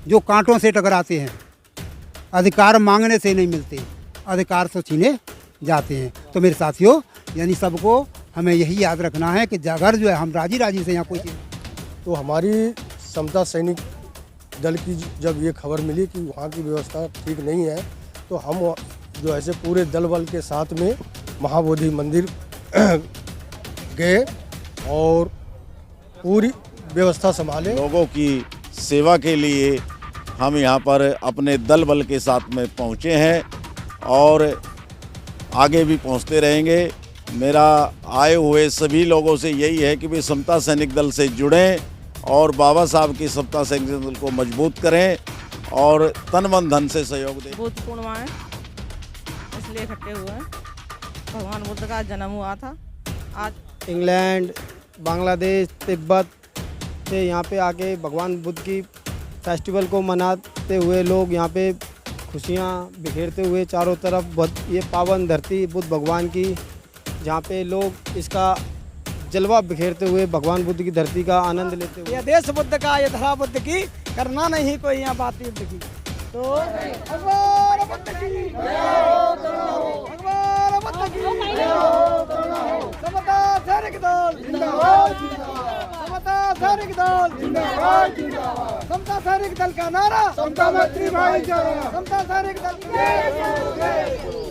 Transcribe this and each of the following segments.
जो कांटों से टकराते हैं। अधिकार मांगने से नहीं मिलते, अधिकार तो छीने जाते हैं। तो मेरे साथियों, यानी सबको हमें यही याद रखना है कि अगर जो है हम राजी राजी से यहाँ कोई चीज़। तो हमारी समता सैनिक दल की जब ये खबर मिली कि वहाँ की व्यवस्था ठीक नहीं है, तो हम जो ऐसे पूरे दल बल के साथ में महाबोधि मंदिर गए और पूरी व्यवस्था संभाले। लोगों की सेवा के लिए हम यहाँ पर अपने दल बल के साथ में पहुँचे हैं और आगे भी पहुँचते रहेंगे। मेरा आए हुए सभी लोगों से यही है कि वे समता सैनिक दल से जुड़ें और बाबा साहब की समता सैनिक दल को मजबूत करें और तन मन धन से सहयोग दें। बुद्ध पूर्णिमा है, इसलिए इकट्ठे हुए हैं। भगवान बुद्ध का जन्म हुआ था आज। इंग्लैंड, बांग्लादेश, तिब्बत से यहाँ पे आके भगवान बुद्ध की फेस्टिवल को मनाते हुए लोग यहाँ पे खुशियाँ बिखेरते हुए चारों तरफ ये पावन धरती बुद्ध भगवान की, जहाँ पे लोग इसका जलवा बिखेरते हुए भगवान बुद्ध की धरती का आनंद लेते हुए। ये देश बुद्ध का, ये धरा बुद्ध की, करना नहीं कोई यहाँ बात युद्ध की। तो भगवान बुद्ध की, भगवान बुद्ध की, समता सैनिक दल जिंदाबाद, समता सैनिक दल जिंदाबाद, समता सैनिक दल का नारा समता मैत्री भाईचारा, समता सैनिक दल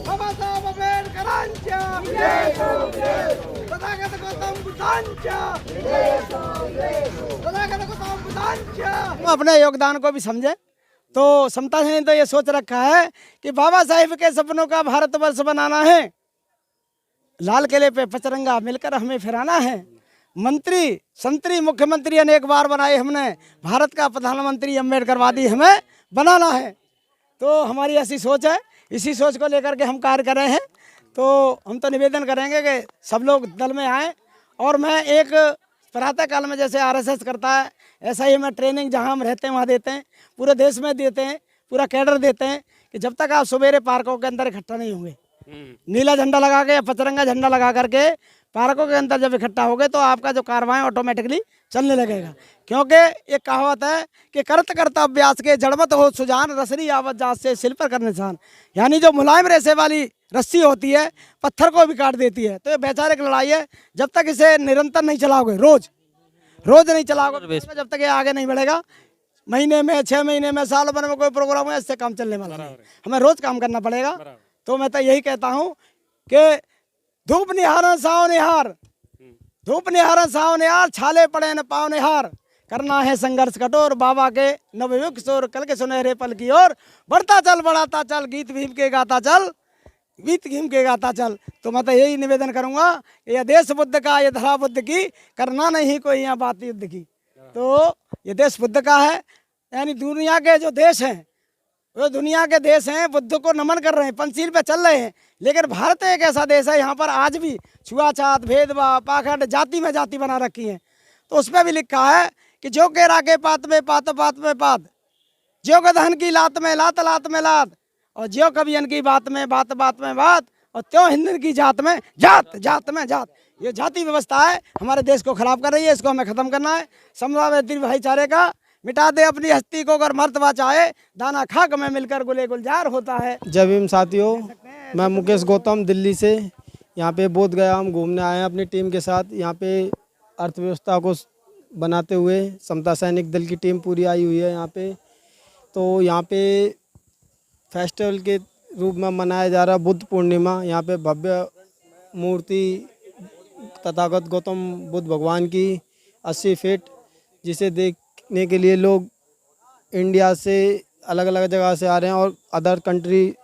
बाबा साहेब आंबेडकरांच्या, तथागत गौतम बुद्धांच्या, तथागत गौतम बुद्धांच्या। अपने योगदान को भी समझे। तो समता ने तो ये सोच रखा है कि बाबा साहेब के सपनों का भारतवर्ष बनाना है, लाल किले पे पचरंगा मिलकर हमें फहराना है। मंत्री, संतरी, मुख्यमंत्री अनेक बार बनाए हमने, भारत का प्रधानमंत्री अम्बेडकरवादी हमें बनाना है। तो हमारी ऐसी सोच है, इसी सोच को लेकर के हम कार्य कर रहे हैं। तो हम तो निवेदन करेंगे कि सब लोग दल में आएँ। और मैं एक प्रातः काल में जैसे आरएसएस करता है, ऐसा ही मैं ट्रेनिंग जहाँ हम रहते हैं वहाँ देते हैं, पूरे देश में देते हैं, पूरा कैडर देते हैं कि जब तक आप सवेरे पार्कों के अंदर इकट्ठा नहीं होंगे, नीला झंडा लगा के या पचरंगा झंडा लगा करके पार्कों के अंदर जब इकट्ठा होगे तो आपका जो कार्रवाई ऑटोमेटिकली चलने लगेगा। क्योंकि एक कहावत है कि करत करता अभ्यास के जड़मत हो सुजान, रसरी आवत जात से सिल पर कर निशान। यानी जो मुलायम रेशे वाली रस्सी होती है पत्थर को भी काट देती है। तो ये वैचारिक लड़ाई है, जब तक इसे निरंतर नहीं चलाओगे, रोज नहीं चलाओगे, जब तक ये आगे नहीं बढ़ेगा। महीने में, 6 महीने में, साल भर में कोई प्रोग्राम है, इससे काम चलने वाला नहीं। हमें रोज काम करना पड़ेगा। तो मैं तो यही कहता हूँ कि धूप निहारन साव निहार, धूप निहारन साव निहार, छाले पड़े न पाव निहार, करना है संघर्ष कठोर, बाबा के नवयुग किशोर, कल के सुनहरे पल की ओर बढ़ता चल, बढ़ाता चल, गीत भीम के गाता चल, गीत भीम के गाता चल। तो मैं तो यही निवेदन करूँगा कि यह देश बुद्ध का, ये धरा बुद्ध की, करना नहीं कोई यहाँ बात युद्ध की। तो ये देश बुद्ध का है, यानी दुनिया के जो देश हैं वो दुनिया के देश हैं, बुद्ध को नमन कर रहे हैं, पंचशील पे चल रहे हैं। लेकिन भारत एक ऐसा देश है, यहाँ पर आज भी छुआछात, भेदभाव, पाखंड, जाति में जाति बना रखी है। तो उसमें भी लिखा है कि जो के रागे पात में पात, पात में पात, ज्यो गधन की लात में लात, लात में लात, और ज्यो कवियन की बात में बात, बात में बात, और त्यों हिंदन की जात में जात, जात में जात। ये जाति व्यवस्था है, हमारे देश को खराब कर रही है, इसको हमें खत्म करना है। समता मैत्री भाईचारे का मिटा दे अपनी हस्ती को, अगर मर्तबा चाहे दाना खाक में मिलकर गुले गुलजार होता है। जय भीम साथियों, मैं मुकेश गौतम दिल्ली से यहाँ पे बोध गया, हम घूमने आए हैं अपनी टीम के साथ। यहाँ पे अर्थव्यवस्था को बनाते हुए समता सैनिक दल की टीम पूरी आई हुई है यहाँ पे। तो यहाँ पे फेस्टिवल के रूप में मनाया जा रहा बुद्ध पूर्णिमा। यहाँ पे भव्य मूर्ति तथागत गौतम बुद्ध भगवान की 80 फीट, जिसे देखने के लिए लोग इंडिया से अलग अलग जगह से आ रहे हैं और other country,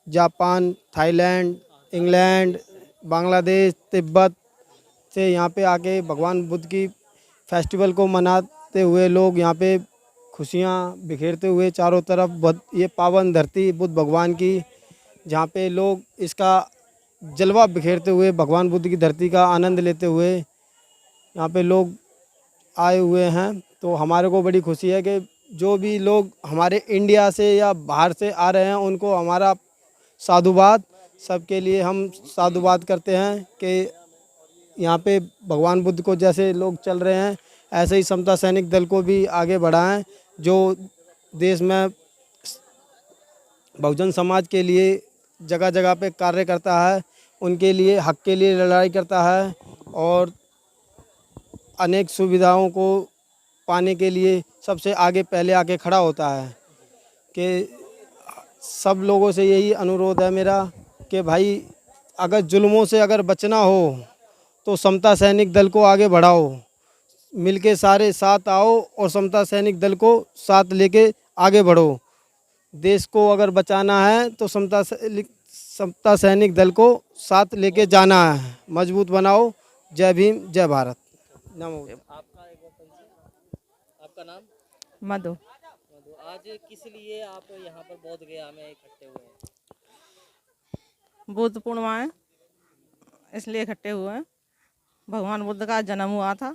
Japan, Thailand, England, Bangladesh, Tibet से यहाँ पे आके भगवान बुद्ध की फेस्टिवल को मनाते हुए लोग यहाँ पे खुशियाँ बिखेरते हुए चारों तरफ ये पावन धरती बुद्ध भगवान की, जहाँ पे लोग इसका जलवा बिखेरते हुए भगवान बुद्ध की धरती का आनंद लेते हुए यहाँ पे लोग आए हुए हैं। तो हमारे को बड़ी खुशी है कि जो भी लोग हमारे इंडिया से या बाहर से आ रहे हैं उनको हमारा साधुवाद, सबके लिए हम साधुवाद करते हैं कि यहाँ पे भगवान बुद्ध को जैसे लोग चल रहे हैं ऐसे ही समता सैनिक दल को भी आगे बढ़ाएं। जो देश में बहुजन समाज के लिए जगह जगह पे कार्य करता है, उनके लिए हक के लिए लड़ाई करता है और अनेक सुविधाओं को पाने के लिए सबसे आगे पहले आके खड़ा होता है। कि सब लोगों से यही अनुरोध है मेरा कि भाई अगर जुल्मों से अगर बचना हो तो समता सैनिक दल को आगे बढ़ाओ, मिलके सारे साथ आओ और समता सैनिक दल को साथ लेके आगे बढ़ो। देश को अगर बचाना है तो समता सैनिक दल को साथ लेके जाना है। मजबूत बनाओ। जय भीम, जय भारत। नमो। आपका नाम? मधु। आज किस लिए आप यहाँ पर बोध गया में इकट्ठे हुए हैं? बुद्ध पूर्णिमा इसलिए इकट्ठे हुए हैं, भगवान बुद्ध का जन्म हुआ था,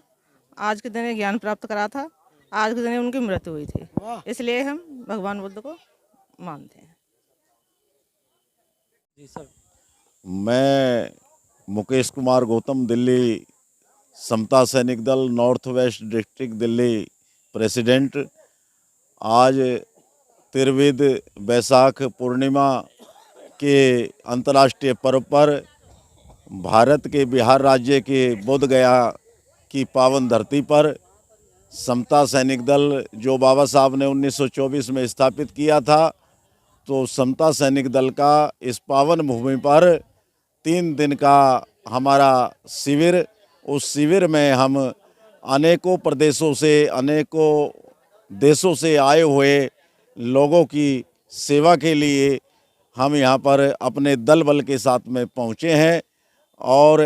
आज के दिन ये ज्ञान प्राप्त करा था, आज के दिन उनकी मृत्यु हुई थी, इसलिए हम भगवान बुद्ध को मानते हैं। जी सर। मैं मुकेश कुमार गौतम, दिल्ली समता सैनिक दल north west district Delhi president. आज त्रिविध बैसाख पूर्णिमा के अंतर्राष्ट्रीय पर्व पर भारत के बिहार राज्य के बोध गया की पावन धरती पर समता सैनिक दल जो बाबा साहब ने 1924 में स्थापित किया था, तो समता सैनिक दल का इस पावन भूमि पर 3 दिन का हमारा शिविर, उस शिविर में हम अनेकों प्रदेशों से, अनेकों देशों से आए हुए लोगों की सेवा के लिए हम यहाँ पर अपने दल बल के साथ में पहुँचे हैं और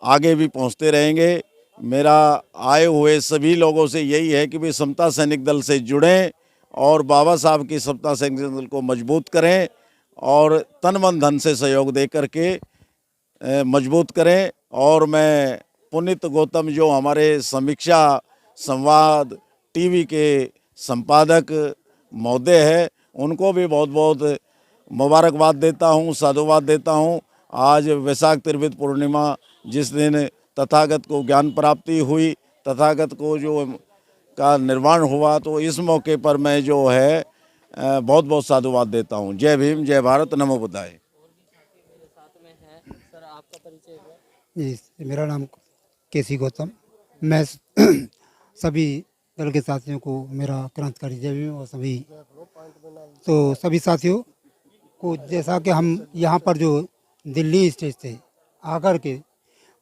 आगे भी पहुँचते रहेंगे। मेरा आए हुए सभी लोगों से यही है कि वे समता सैनिक दल से जुड़ें और बाबा साहब की समता सैनिक दल को मजबूत करें और तन मन धन से सहयोग दे करके मजबूत करें। और मैं पुनीत गौतम जो हमारे समीक्षा संवाद टीवी के संपादक महोदय है, उनको भी बहुत बहुत मुबारकबाद देता हूँ, साधुवाद देता हूँ। आज वैशाख त्रिविध पूर्णिमा जिस दिन तथागत को ज्ञान प्राप्ति हुई, तथागत को जो का निर्माण हुआ, तो इस मौके पर मैं जो है बहुत बहुत साधुवाद देता हूँ। जय भीम, जय भारत, नमो बुद्धाय। साथ में है सर, आपका परिचय है? जी, मेरा नाम केसी गौतम। मैं सभी दल के साथियों को मेरा क्रांतिकारी जय भीम और सभी साथियों को, जैसा कि हम यहाँ पर जो दिल्ली स्टेज से आकर के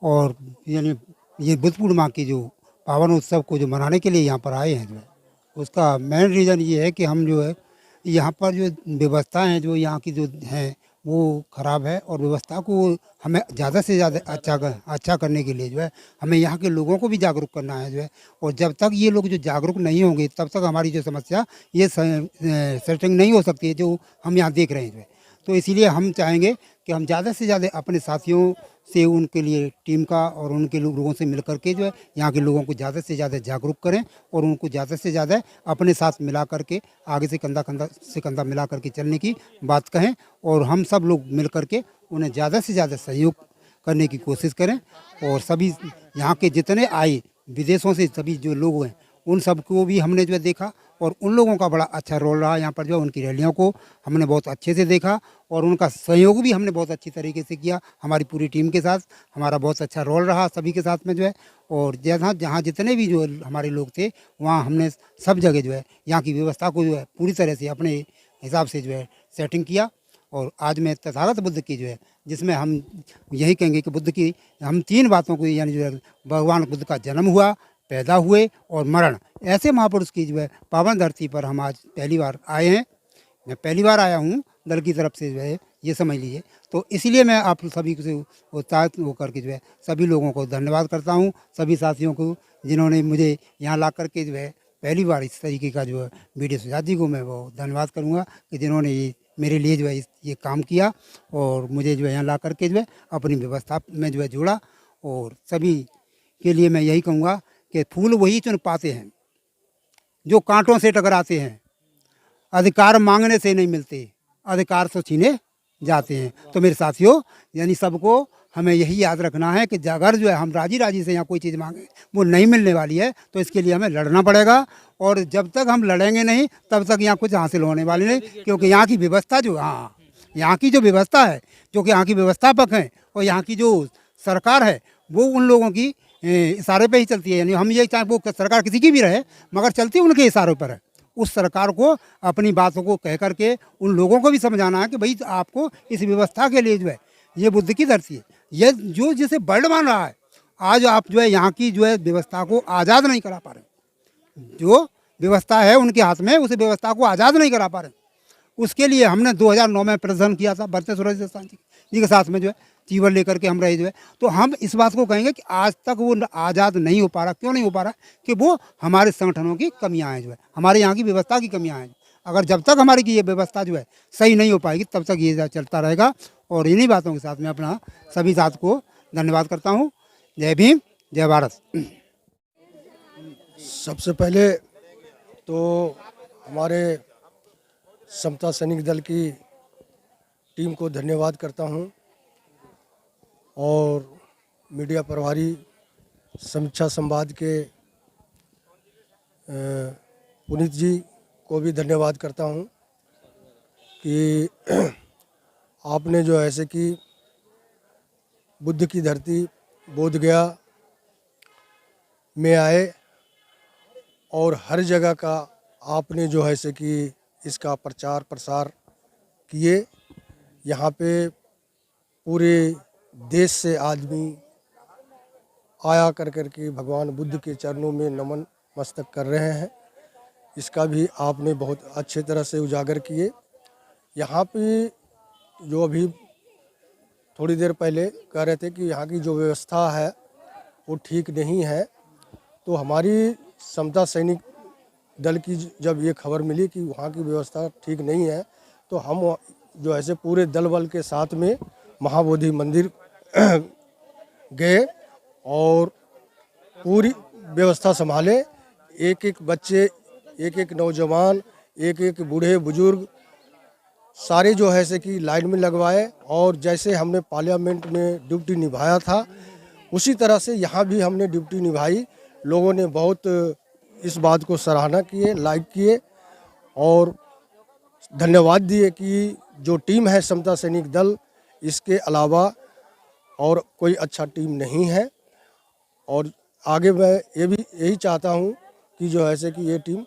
और यानी ये बुद्ध पूर्णिमा की जो पावन उत्सव को जो मनाने के लिए यहाँ पर आए हैं, जो है उसका मेन रीज़न ये है कि हम जो है यहाँ पर जो व्यवस्थाएं हैं जो यहाँ की जो हैं वो ख़राब है और व्यवस्था को हमें ज़्यादा से ज़्यादा अच्छा करने के लिए जो है हमें यहाँ के लोगों को भी जागरूक करना है जो है। और जब तक ये लोग जो जागरूक नहीं होंगे तब तक हमारी जो समस्या ये सेटिंग नहीं हो सकती है जो हम यहाँ देख रहे हैं जो है। तो इसीलिए हम चाहेंगे कि हम ज़्यादा से ज़्यादा अपने साथियों से, उनके लिए टीम का और उनके लोगों से मिल करके जो है यहाँ के लोगों को ज़्यादा से ज़्यादा जागरूक करें और उनको ज़्यादा से ज़्यादा अपने साथ मिला करके आगे से कंधा मिला करके चलने की बात कहें और हम सब लोग मिल करके उन्हें ज़्यादा से ज़्यादा सहयोग करने की कोशिश करें। और सभी यहाँ के जितने आए विदेशों से सभी जो लोग हैं उन सबको भी हमने जो है देखा और उन लोगों का बड़ा अच्छा रोल रहा यहाँ पर जो है। उनकी रैलियों को हमने बहुत अच्छे से देखा और उनका सहयोग भी हमने बहुत अच्छी तरीके से किया। हमारी पूरी टीम के साथ हमारा बहुत अच्छा रोल रहा सभी के साथ में जो है। और जहाँ जितने भी जो हमारे लोग थे वहाँ हमने सब जगह जो है यहाँ की व्यवस्था को जो है पूरी तरह से अपने हिसाब से जो है सेटिंग किया। और आज मैं तथागत बुद्ध की जो है, जिसमें हम यही कहेंगे कि बुद्ध की हम 3 बातों को यानी जो है भगवान बुद्ध का जन्म हुआ, पैदा हुए और मरण, ऐसे महापुरुष की जो है पावन धरती पर हम आज पहली बार आए हैं। मैं पहली बार आया हूँ दल की तरफ से जो है, ये समझ लीजिए। तो इसलिए मैं आप सभी से उत्साहित होकर के जो है सभी लोगों को धन्यवाद करता हूँ, सभी साथियों को जिन्होंने मुझे यहाँ ला करके जो है पहली बार इस तरीके का जो है वीडियो सुजात जी को मैं वो धन्यवाद करूँगा कि जिन्होंने ये मेरे लिए जो है ये काम किया और मुझे जो है यहाँ ला करके जो है अपनी व्यवस्था में जो है जोड़ा। और सभी के लिए मैं यही कहूँगा कि फूल वही चुन पाते हैं जो कांटों से टकराते हैं, अधिकार मांगने से नहीं मिलते, अधिकार तो छीने जाते हैं। तो मेरे साथियों, यानी सबको हमें यही याद रखना है कि अगर जो है हम राजी राजी से यहाँ कोई चीज़ मांगे वो नहीं मिलने वाली है, तो इसके लिए हमें लड़ना पड़ेगा। और जब तक हम लड़ेंगे नहीं तब तक यहाँ कुछ हासिल होने वाली नहीं, क्योंकि यहाँ की व्यवस्था जो यहाँ की जो व्यवस्था है, जो कि यहाँ की व्यवस्थापक हैं और यहाँ की जो सरकार है, वो उन लोगों की इशारे पे ही चलती है। यानी हम ये चाहे वो सरकार किसी की भी रहे, मगर चलती उनके इशारों पर है। उस सरकार को अपनी बातों को कह करके उन लोगों को भी समझाना है कि भाई आपको इस व्यवस्था के लिए जो है ये बुद्ध की धरती है, ये जो जिसे वर्ल्ड मान रहा है, आज आप जो है यहाँ की जो है व्यवस्था को आज़ाद नहीं करा पा रहे। जो व्यवस्था है उनके हाथ में, उस व्यवस्था को आज़ाद नहीं करा पा रहे। उसके लिए हमने 2009 में प्रदर्शन किया था बढ़ते सूरज देवस्थान जी के साथ में जो है चीवर लेकर के हम रहे जो है। तो हम इस बात को कहेंगे कि आज तक वो आज़ाद नहीं हो पा रहा। क्यों नहीं हो पा रहा? कि वो हमारे संगठनों की कमियां हैं, जो है हमारे यहाँ की व्यवस्था की कमियां हैं। अगर जब तक हमारी की ये व्यवस्था जो है सही नहीं हो पाएगी तब तक ये चलता रहेगा। और इन्हीं बातों के साथ मैं अपना सभी साथ को धन्यवाद करता हूँ। जय भीम, जय भारत। सबसे पहले तो हमारे समता सैनिक दल की टीम को धन्यवाद करता हूं और मीडिया प्रभारी समीक्षा संवाद के पुनीत जी को भी धन्यवाद करता हूं कि आपने जो ऐसे कि बुद्ध की धरती बोधगया में आए और हर जगह का आपने जो है से कि इसका प्रचार प्रसार किए। यहाँ पे पूरे देश से आदमी आया कर के भगवान बुद्ध के चरणों में नमन मस्तक कर रहे हैं। इसका भी आपने बहुत अच्छे तरह से उजागर किए। यहाँ पे जो अभी थोड़ी देर पहले कह रहे थे कि यहाँ की जो व्यवस्था है वो ठीक नहीं है, तो हमारी समता सैनिक दल की जब ये खबर मिली कि वहाँ की व्यवस्था ठीक नहीं है, तो हम जो ऐसे पूरे दल बल के साथ में महाबोधि मंदिर गए और पूरी व्यवस्था संभाले। एक एक बच्चे, एक एक नौजवान, एक एक बूढ़े बुजुर्ग सारे जो है से कि लाइन में लगवाए। और जैसे हमने पार्लियामेंट में ड्यूटी निभाया था उसी तरह से यहाँ भी हमने ड्यूटी निभाई। लोगों ने बहुत इस बात को सराहना किए, लाइक किए और धन्यवाद दिए कि जो टीम है समता सैनिक दल, इसके अलावा और कोई अच्छा टीम नहीं है। और आगे मैं यही चाहता हूँ कि जो है कि ये टीम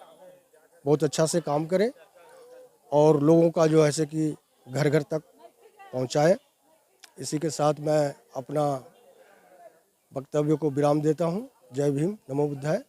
बहुत अच्छा से काम करे और लोगों का जो है कि घर घर तक पहुँचाए। इसी के साथ मैं अपना वक्तव्य को विराम देता हूँ। जय भीम, नमो बुद्धाय।